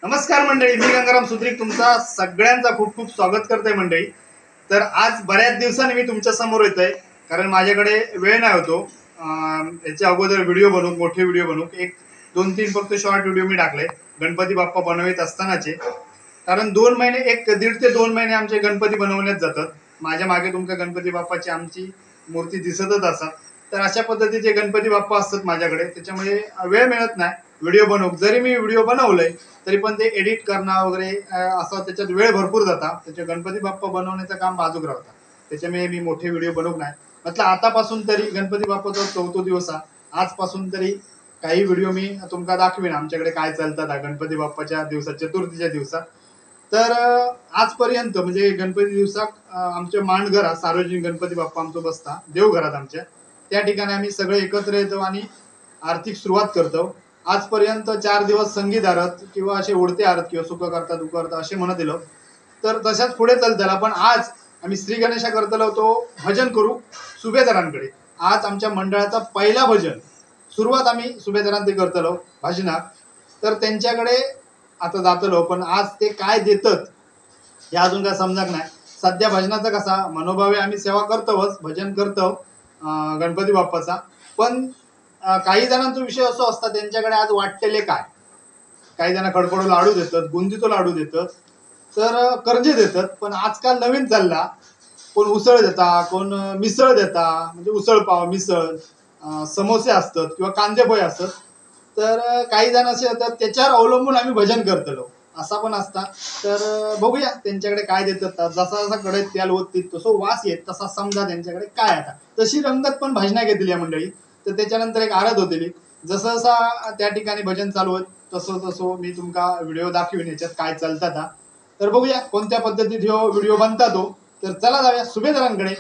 नमस्कार मंडळी, मी गंगाराम सुद्रिक तुमचा सगळ्यांचा खूप खूप स्वागत करते मंडळी. तर आज बऱ्याच दिवसांनी मी तुमच्या समोर येतोय, कारण माझ्याकडे वेळ नाही होतो. याच्या अगोदर व्हिडिओ बनवू, मोठे व्हिडिओ बनवू, एक 2-3 फक्त शॉर्ट व्हिडिओ मी टाकले गणपती बाप्पा बनवित असतानाचे. कारण 2 महिने, 1.5 ते 2 महिने आमचे गणपती बनवण्यात जातात. माझ्या मागे तुमच्या गणपती बाप्पाची आमची मूर्ती दिसतच असतात. तर अशा पद्धतीचे गणपती बाप्पा असतात माझ्याकडे, त्याच्यामुळे वेळ मिळत नाही व्हिडिओ बनवू. जरी मी व्हिडिओ बनवलंय तरी पण ते एडिट करणं वगैरे असं त्याच्यात वेळ भरपूर जाता. त्याच्या गणपती बाप्पा बनवण्याचं काम बाजूक राहतं, त्याच्यामुळे मी मोठे व्हिडिओ बनवू नाही म्हटलं. आतापासून तरी गणपती बाप्पाचा 4था दिवस, आजपासून तरी काही व्हिडिओ मी तुमका दाखवीन आमच्याकडे काय चालतात गणपती बाप्पाच्या दिवसात, चतुर्थीच्या दिवसात. तर आजपर्यंत म्हणजे गणपती दिवसात आमच्या मांडघरात सार्वजनिक गणपती बाप्पा आमचं बसता देवघरात आमच्या, त्या ठिकाणी आम्ही सगळे एकत्र येतो आणि आरतीक सुरुवात करतो. आजपर्यंत 4 दिवस संगीत आरत किंवा असे उडते आरत किंवा सुख करता दुःख करता असे म्हणत दिलं. तर तशाच पुढे चालताना पण आज आम्ही श्री गणेशा करतलो तो भजन करू सुभेदारांकडे. आज आमच्या मंडळाचा पहिला भजन सुरुवात आम्ही सुभेदारांचे करतलो भजनात. तर त्यांच्याकडे आता जातलो, पण आज ते काय देतात हे अजून काय समजत नाही. सध्या भजनाचा कसा मनोभाव आहे, आम्ही सेवा करतोच, भजन करतो गणपती बाप्पाचा. पण काही जणांचा विषय असो असता, त्यांच्याकडे आज वाटलेले काय, काही जण खडखडो लाडू देतात, बुंदीचा लाडू देतात, तर कर्जे देतात. पण आजकाल नवीन चालला, कोण उसळ देता, कोण मिसळ देता, म्हणजे उसळ पाव, मिसळ, समोसे असतात किंवा कांदे पोहे असतात. तर काही जण असे होतात, त्याच्यावर अवलंबून आम्ही भजन करतलो असा पण असता. तर बघूया त्यांच्याकडे काय देतात. जसा जसा कडे त्याल होत तसं वास येत तसा समजा त्यांच्याकडे काय. आता तशी रंगत पण भजना घेतली या मंडळी. तर त्याच्यानंतर एक आरत होती, जसं जसा त्या ठिकाणी भजन चालू होत तसं तसं मी तुमका व्हिडिओ दाखवीन याच्यात काय चालतात. तर बघूया कोणत्या पद्धतीत ह्यो व्हिडिओ बनता तो. तर चला जाऊया सुभेदारांकडे,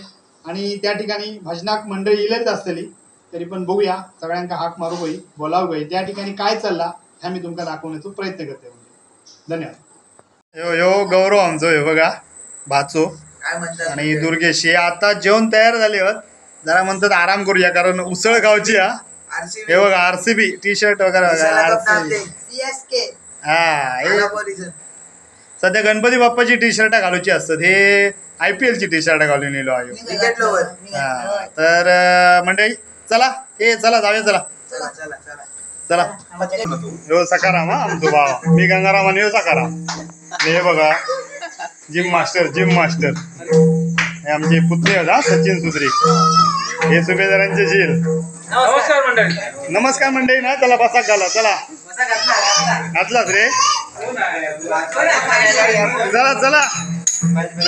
आणि त्या ठिकाणी भजनाक मंडळी इलेच असलेली, तरी पण बघूया सगळ्यांका हाक मारू गई, बोलावू गई, त्या ठिकाणी काय चालला ह्या मी तुमका दाखवण्याचा प्रयत्न करते. धन्यवाद. यो यो गौरव आमचो हे बघा भाचो आणि दुर्गेश हे आता जेवण तयार झाले होत. जरा म्हणतात आराम करूया कारण उसळ गावची. हे बघा RCB टी शर्ट वगैरे सध्या गणपती बाप्पाची टी शर्ट घालूची असतात. हे IPL ची टी शर्ट घालून येलो आहे. तर मंडळी चला, चला जाऊया, चला चला. यो सकाराम आमचो भाव, मी गंगाराम आणि यो सकाराम. हे बघा जिम मास्टर हे आमचे पुतणे होता सचिन सुद्रिक. हे सुभेदारांचे झील. नमस्कार मंडळी ना, चला बसा घाला, चला घातलाच रे, चला.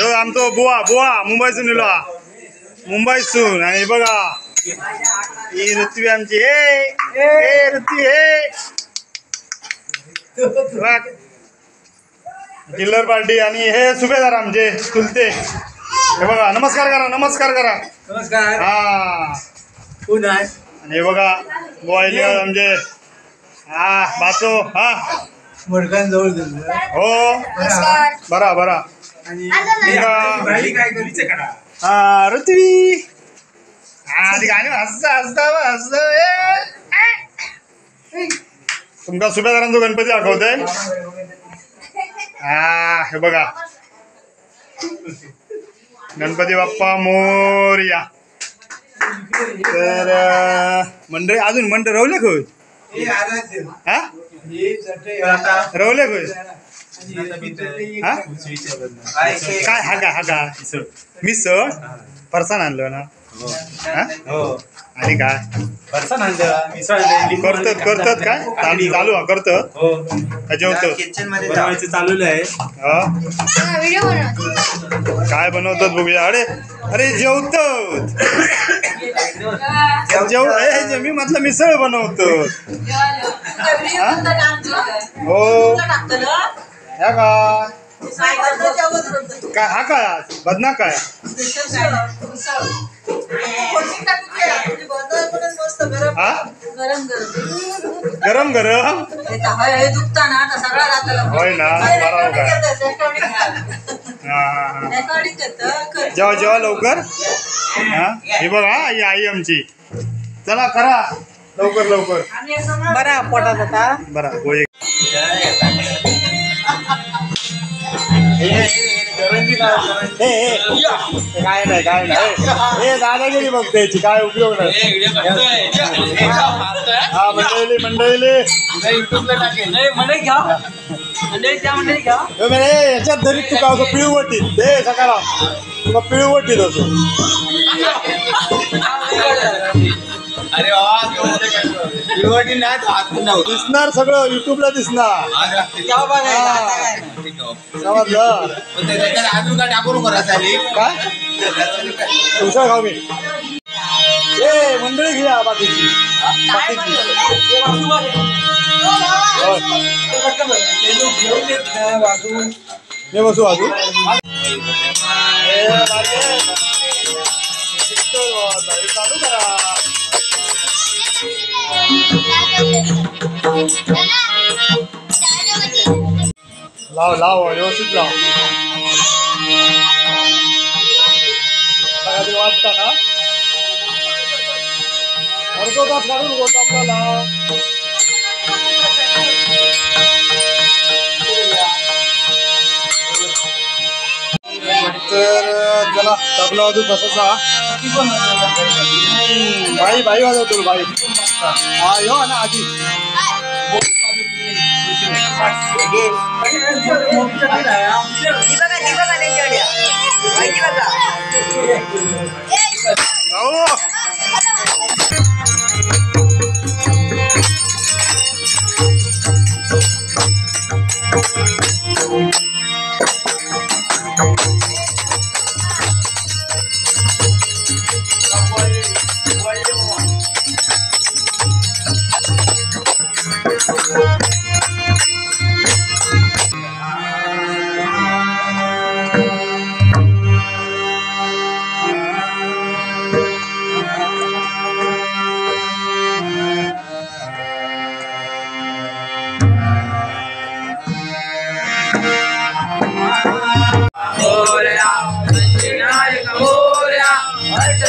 हो आमचो बुवा मुंबईसून येलो, मुंबईसून. आणि बघा ही ऋत्वी आमची, हे ऋत्वी हे किल्लर पार्टी. आणि हे सुभेदार आमचे चुलते. हे बघा नमस्कार करा. हा आणि हे बघा बोयले आमचे बाचो. जवळ हो बरा. हा ऋत्वी गाणी हसता तुमका सुभेदारांचा गणपती दाखवतोय. हे बघा गणपती बाप्पा मोरया. तर मंडळी अजून म्हणतो रवले खोय, रवले खोय काय हा मिसळ फरसाण आणलं ना. आणि काय करतात काय चालू करतात जेवतात चालू आहे. काय बनवतात बघूया. अरे जेवतात मी म्हटलं मिसळ बनवतो. हो ह्या काय हा काय बदना काय गरम होय ना. जेव्हा लवकर. हे बघा ही आई आमची. चला करा लवकर बरा पोटात होता बरा. काय नाही काय नाही हे दादागिरी बघते याची काय उपयोग नाही. हा मंडळी याच्यात धरी तू का पिळवटी ते सकाळ तुला पिळवटी असो. अरे दिसणार सगळं युट्यूबला दिसणार. समजलं अजून काय टाकून करा चालेल काय तुमचं खाऊ मी ए मंडळी घ्या बाकीची हे बसू अजून चालू करा. लाव लाव व्यवस्थित लाव. कधी वाटतं ना अर्धो तास काढून गोट आपल्याला. तर चला तबला वाजू बसायचा. बाई बाई वाजवतो बाई. हा यो ना आधी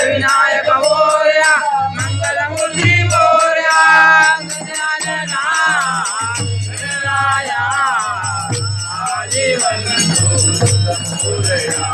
विनायक मोरया मंगलमूर्ती मोरया गजानना गणराया जीवन मोरया.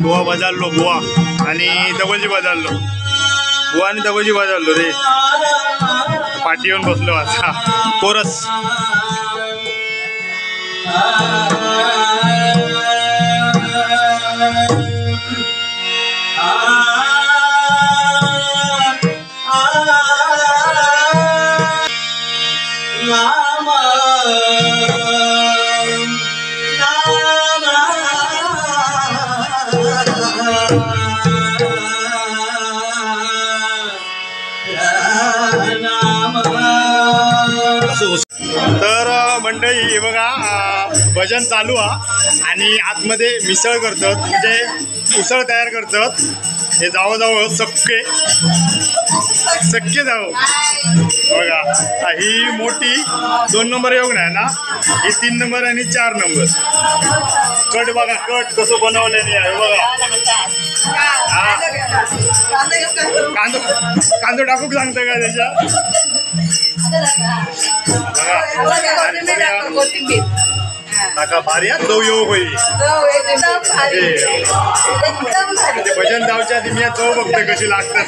बुवा बजारलो बुवा आणि दगोजी बजारलो बुवा आणि दगोजी बजारलो रे. पाठी येऊन बसलो आता कोरस. तर मंडळी हे बघा भजन चालू आहे आणि आतमध्ये मिसळ करतात म्हणजे उसळ तयार करतात. हे जावं सक्के जावं बघा. ही मोठी 2 नंबर येऊन आहे ना. ही 3 नंबर आणि 4 नंबर. कट बघा कट कसं बनवलेली आहे बघा. कांदो टाकूक सांगतं का त्याच्या बघा भारी चव येऊ होईल. भजन जावच्या आधी मी चव बघतोय कशी लागतात.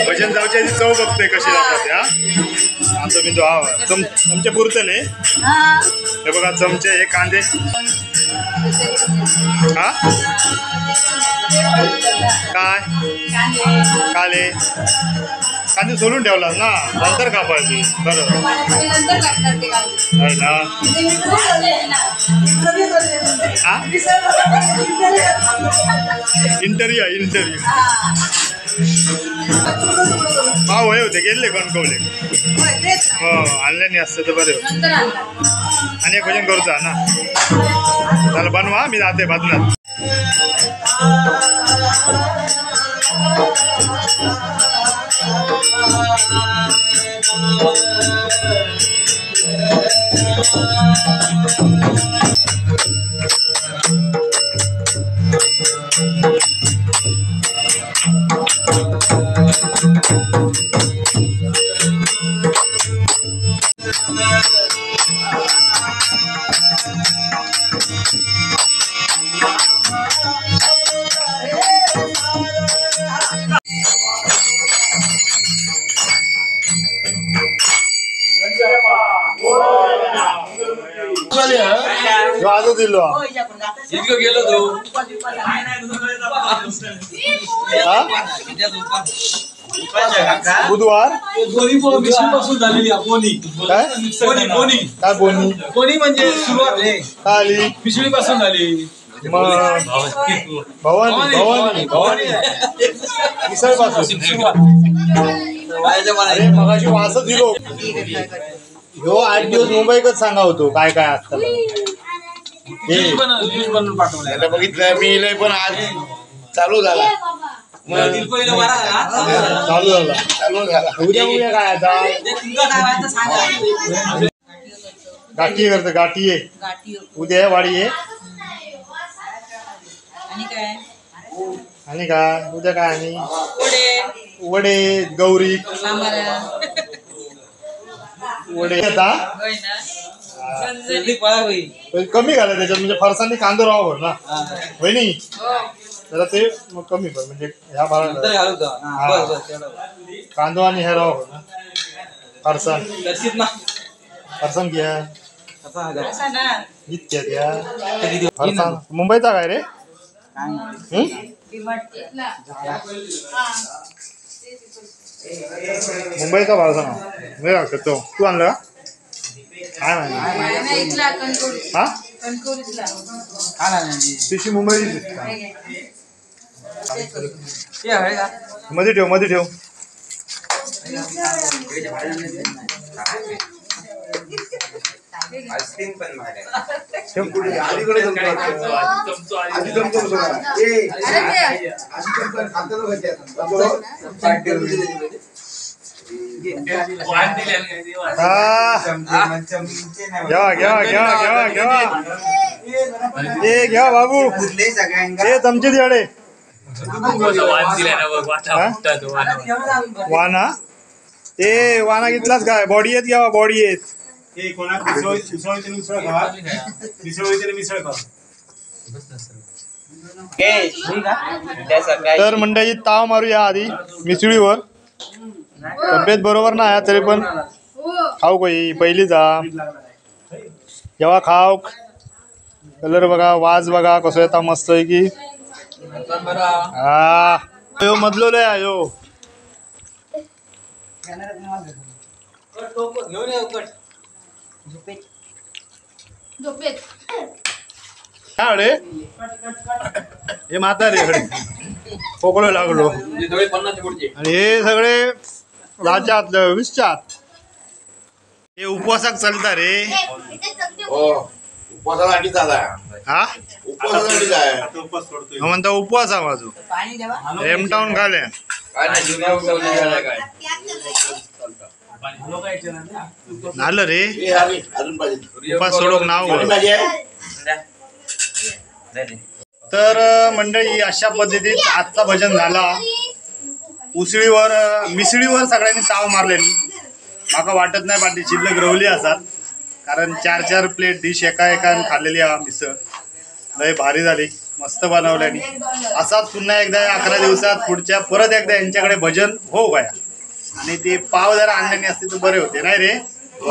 भजन जावच्या आधी चव बघतोय कशी लागतात. हा आता मी तो चमचे पुरतले हे बघा चमचे हे कांदे हा काय काले कांदे सोलून ठेवला ना नंतर कापायची बरोबर आहे ना इंटरव्ह्यू आहे इंटरव्ह्यू हा वय होते गेले कणकवले हो आणल्याने असतं तर बरे होते आणि एक भजन करूचा ना त्याला बनवा मी जाते बदनात आजच दिलो इतकं गेलो तो बुधवार काय काय बोनी कोणी म्हणजे सुरुवात आहे आली पिशवी पासून झाली मग भवानी भवानी भवानी मिसळ पासून अरे मगाशी वासच दिलो ह्यो 8 दिवस मुंबईकच सांगा होतो काय काय असतं बनवून पाठवलं बघितलं मी लय पण आज चालू झाला चालू झाला उद्या काय आता गाठी करतं गाठी आहे उद्या वाडी आहे आणि काय उद्या काय आणि वडे गौरी वडे आता कमी घाला त्याच्यात म्हणजे फरसांनी कांदो राहावं ना होय नाही जरा ते मग कमी कर म्हणजे ह्या भागात कांदो आणि हे राहावं ना फरसाण फरसाण घ्या इतक्या द्या फरसाण मुंबईचा काय रे मुंबईचा फरसाण मी लागतो तू आणलं काय माहिती हा तिशी मुंबई मध्ये ठेव मध्ये ठेव आईस्क्रीम पण घ्या बाबू हे चमचे दियाडे वाना ते वाना घेतलाच काय बॉडी येत घ्यावा बॉडी येत तर मंडळी ताव मारूया आधी मिसळीवर तब्येत बरोबर नाही तरी पण खाऊ काही पहिली जा जेव्हा खाऊ कलर बघा वाज बघा कसं येता मस्त आहे की हा यो मधलो लय यो काय हे म्हातारे पोकळ लागलो आणि हे सगळे राज्यात विश्वात हे उपवासाक चालता रे उपवासासाठी चालला हा उपवासासाठी जाय म्हणता उपवास हा माझो एमटाऊन खाले काय नाही झालं रे अजून पाहिजे उपास सोडून नाव तर मंडळी अशा पद्धतीत आजचा भजन झाला उसळीवर मिसळीवर सगळ्यांनी ताव मारलेली माका वाटत नाही पाठी शिल्लक रवली असतात कारण 4-4 प्लेट डिश एकान खाल्लेली हा मिसळ लय भारी झाली मस्त बनवल्यानी असाच पुन्हा एकदा 11 दिवसात पुढच्या परत एकदा यांच्याकडे भजन हो गया आणि ते पाव जरा आणल्याने असते तर बरे होते नाही रे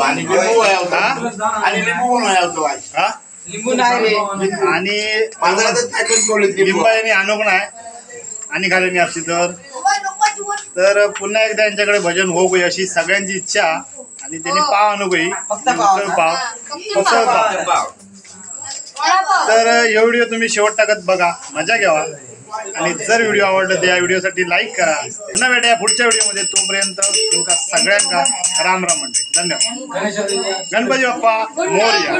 आणि लिंबू आणि लिंबू पण होतो हा लिंबू नाही रे. आणि माझा आता पॅटर्न कोणती लिंबाळ्याने आणूक नाही आणि घालून असती तर पुन्हा एकदा यांच्याकडे भजन होऊ अशी सगळ्यांची इच्छा. आणि त्यांनी पाव आणू गई फक्त पाव उसळ पाव उसळ पाव. तर हे व्हिडिओ तुम्ही शेवट टाकत बघा, मजा घ्यावा. आणि जर व्हिडिओ आवडला तर या व्हिडिओसाठी लाईक करा. पुन्हा भेटूया पुढच्या व्हिडिओमध्ये. तोपर्यंत तुमका सगळ्यांका राम राम म्हणते. धन्यवाद. गणेश गणपती बाप्पा मोरया.